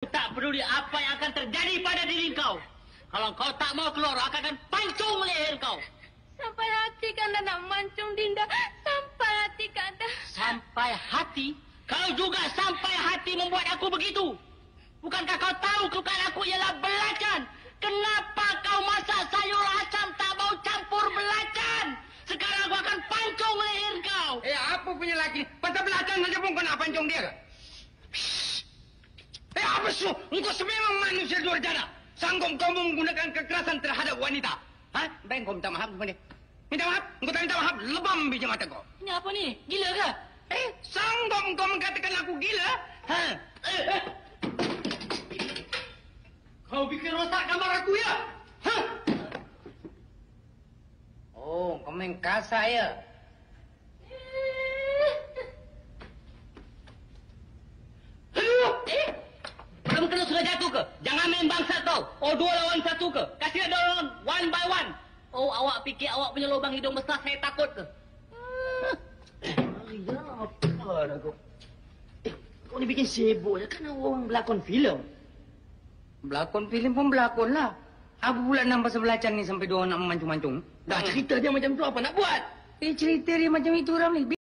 Tak peduli apa yang akan terjadi pada diri kau. Kalau kau tak mau keluar, aku akan pancung leher kau. Sampai hati Kanda nak mancung Dinda. Sampai hati Kanda. Sampai hati? Kau juga sampai hati membuat aku begitu. Bukankah kau tahu kelukaan aku ialah belacan? Kenapa kau masak sayur asam tak mau campur belacan? Sekarang aku akan pancung leher kau. Apa punya laki? Patah belacan saja pun kau nak pancung dia ke? Apa su? Engkau sememang manusia luar jana. Sanggup kau menggunakan kekerasan terhadap wanita. Baik kau minta maaf kepada dia. Minta maaf? Engkau tak minta maaf, lebam biji mata kau. Ini apa ni? Gila ke? Sanggup kau mengatakan aku gila? Kau bikin rosak kamar aku ya? Oh, kau main kasar ya? Belum kena sudah jatuh ke? Jangan main bangsat kau. Oh, 2 lawan 1 ke? Kasih ada orang one by one. Oh, awak fikir awak punya lubang hidung besar saya takut ke? Ya, apa dah kau? Kau ni bikin sibuk je. Kan orang berlakon filem. Berlakon filem pun berlakon lah. Apa pula nampak sebelacan ni sampai 2 orang nak memancung-mancung? Dah cerita dia macam tu, apa nak buat? Cerita dia macam itu, Ramli.